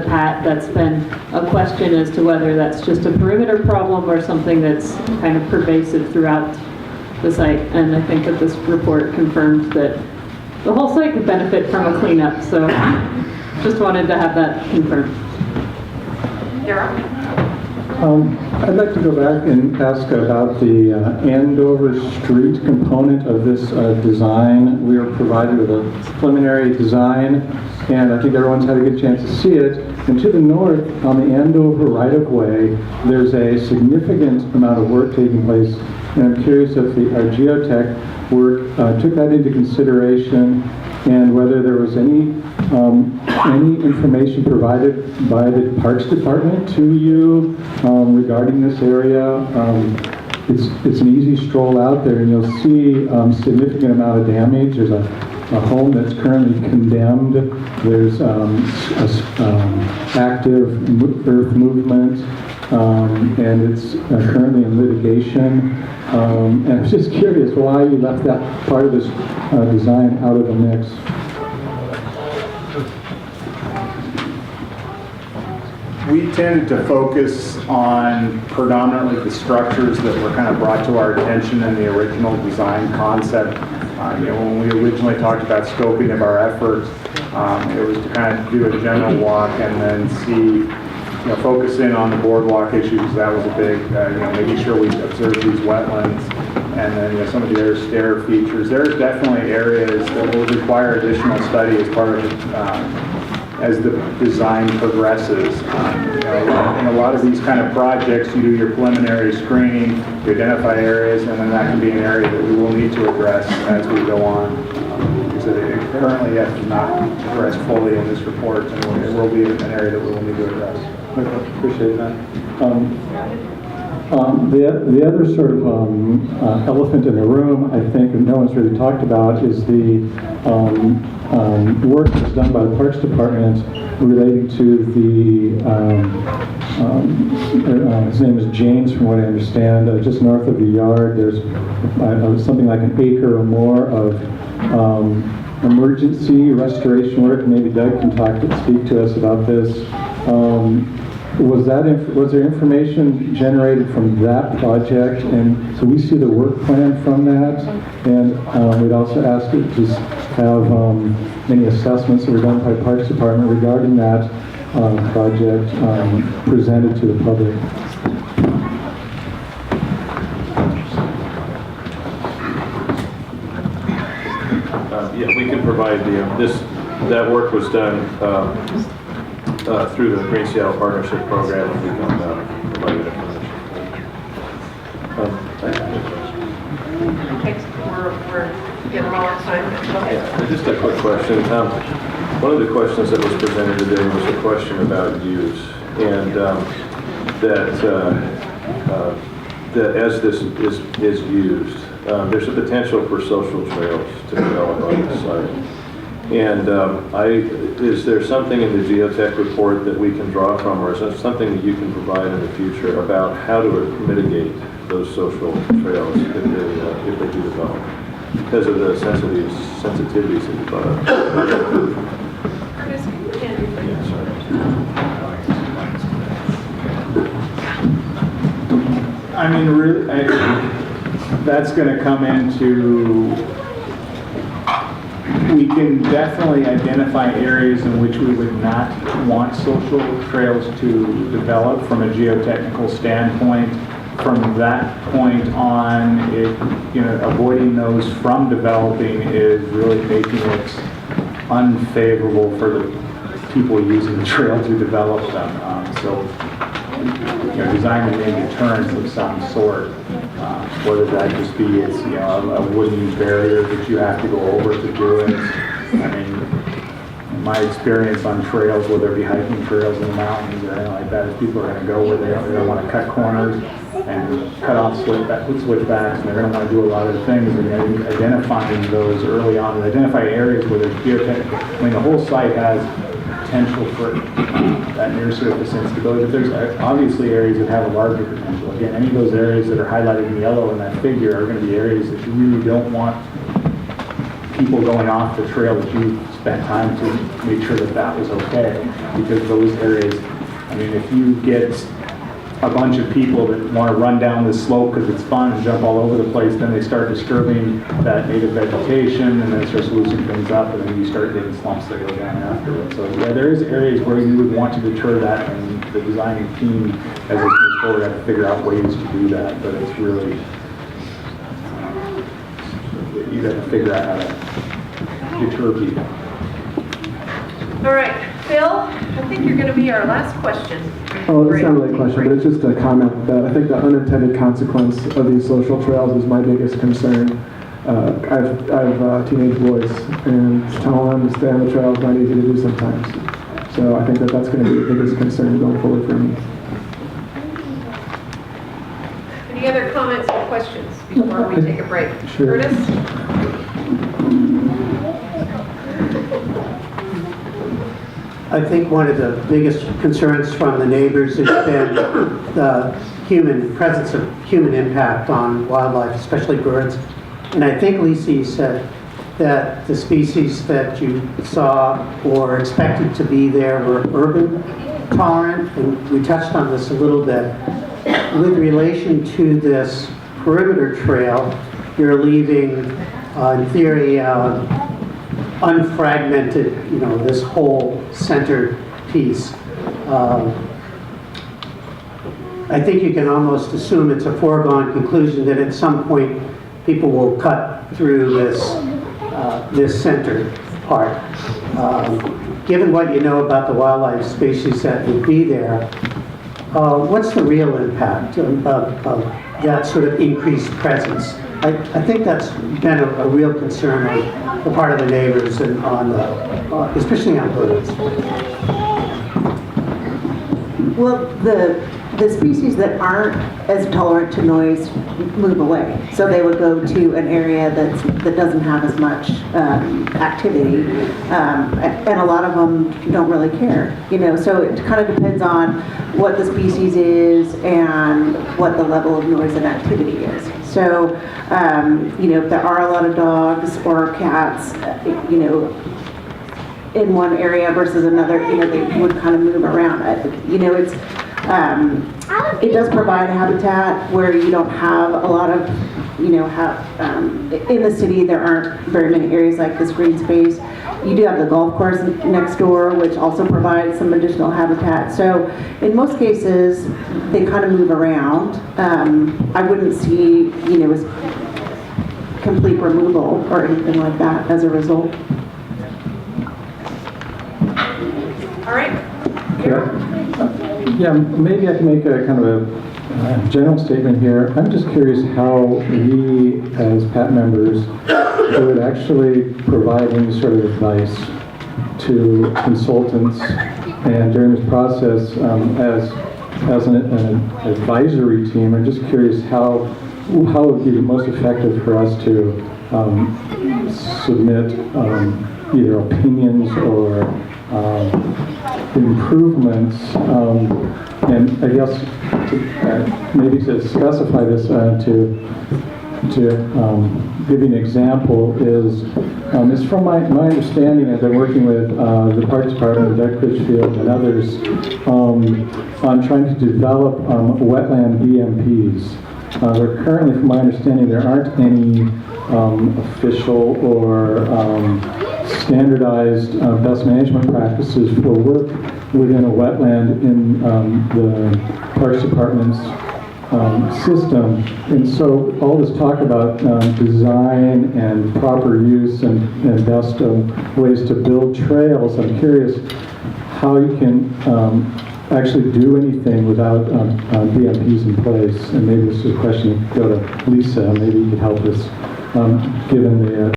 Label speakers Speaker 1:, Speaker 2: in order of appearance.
Speaker 1: Pat, that's been a question as to whether that's just a perimeter problem or something that's kind of pervasive throughout the site. And I think that this report confirmed that the whole site could benefit from a cleanup. So just wanted to have that confirmed.
Speaker 2: Darryl?
Speaker 3: I'd like to go back and ask about the Andover Street component of this design. We were provided with a preliminary design, and I think everyone's had a good chance to see it. And to the north, on the Andover right-of-way, there's a significant amount of work taking place, and I'm curious if our geotech work took that into consideration, and whether there was any information provided by the Parks Department to you regarding this area. It's an easy stroll out there, and you'll see significant amount of damage. There's a home that's currently condemned. There's active earth movement, and it's currently in litigation. And I'm just curious why you left that part of this design out of the mix.
Speaker 4: We tended to focus on predominantly the structures that were kind of brought to our attention in the original design concept. When we originally talked about scoping of our efforts, it was to kind of do a general walk and then see, focus in on the boardwalk issues. That was a big, making sure we observe these wetlands, and then some of the other stair features. There's definitely areas that will require additional study as part of as the design progresses. In a lot of these kind of projects, you do your preliminary screening, you identify areas, and then that can be an area that we will need to address as we go on. Because it currently is not addressed fully in this report, and it will be an area that we will need to address.
Speaker 3: Okay, appreciate that. The other sort of elephant in the room, I think, and no one's really talked about, is the work that's done by the Parks Department relating to the, his name is James, from what I understand, just north of the yard. There's something like an acre or more of emergency restoration work. Maybe Doug can speak to us about this. Was there information generated from that project? And so we see the work plan from that, and we'd also ask you to have any assessments that were done by Parks Department regarding that project presented to the public.
Speaker 5: Yeah, we can provide that work was done through the Green Seattle Partnership Program, and we can provide that information.
Speaker 2: We're getting low on time.
Speaker 5: Yeah, just a quick question. One of the questions that was presented today was a question about use, and that as this is used, there's a potential for social trails to develop on this site. And is there something in the geotech report that we can draw from, or is there something that you can provide in the future about how to mitigate those social trails if they do develop, because of the sensitivities that you brought up? Yeah, sorry.
Speaker 4: I mean, really, that's going to come into. We can definitely identify areas in which we would not want social trails to develop from a geotechnical standpoint. From that point on, avoiding those from developing is really making it unfavorable for the people using the trail to develop them. So, designing maybe deterrence of some sort. Whether that just be a wooden barrier that you have to go over to do it. I mean, in my experience on trails, whether it be hiking trails in the mountains or anything like that, is people are going to go where they don't want to cut corners and cut off switchbacks, and they're going to want to do a lot of things. And identifying those early on, and identify areas where there's geotechnical. I mean, the whole site has potential for that near surface instability, but there's obviously areas that have a larger potential. Again, any of those areas that are highlighted in yellow in that figure are going to be areas that you really don't want people going off the trail that you spent time to make sure that that was okay. Because those areas, I mean, if you get a bunch of people that want to run down this slope because it's fun and jump all over the place, then they start disturbing that native vegetation, and then it starts loosening things up, and then you start getting slumps that go down afterwards. So yeah, there is areas where you would want to deter that, and the designing team, as it moves forward, have to figure out ways to do that, but it's really, you got to figure out how to deter people.
Speaker 2: All right, Phil, I think you're going to be our last question.
Speaker 6: Oh, it's not really a question, but it's just a comment that I think the unintended consequence of these social trails is my biggest concern. I've teenage boys, and telling them to stay on the trail is not easy to do sometimes. So I think that that's going to be the biggest concern going forward for me.
Speaker 2: Any other comments or questions before we take a break?
Speaker 6: Sure.
Speaker 2: Curtis?
Speaker 7: I think one of the biggest concerns from the neighbors has been the presence of human impact on wildlife, especially birds. And I think Lisa said that the species that you saw or expected to be there were urban tolerant, and we touched on this a little bit. With relation to this perimeter trail, you're leaving, in theory, unfragmented, this whole center piece. I think you can almost assume it's a foregone conclusion that at some point people will cut through this center part. Given what you know about the wildlife species that would be there, what's the real impact of that sort of increased presence? I think that's been a real concern on the part of the neighbors and especially on birds.
Speaker 8: Well, the species that aren't as tolerant to noise move away. So they would go to an area that doesn't have as much activity, and a lot of them don't really care. So it kind of depends on what the species is and what the level of noise and activity is. So, if there are a lot of dogs or cats, in one area versus another, they would kind of move around. It does provide a habitat where you don't have a lot of, in the city there aren't very many areas like this green space. You do have the golf course next door, which also provides some additional habitat. So in most cases, they kind of move around. I wouldn't see, complete removal or anything like that as a result.
Speaker 2: All right.
Speaker 3: Yeah, maybe I can make a kind of a general statement here. I'm just curious how we, as PAT members, would actually provide any sort of advice to consultants, and during this process, as an advisory team, I'm just curious how it would be the most effective for us to submit either opinions or improvements, and I guess maybe to specify this, to give you an example is from my understanding, I've been working with the Parks Department, Doug Critchfield, and others on trying to develop wetland BMPs. There currently, from my understanding, there aren't any official or standardized best management practices for work within a wetland in the Parks Department's system. And so all this talk about design and proper use and best ways to build trails, I'm curious how you can actually do anything without BMPs in place. And maybe this is a question to go to Lisa. Maybe you could help us given the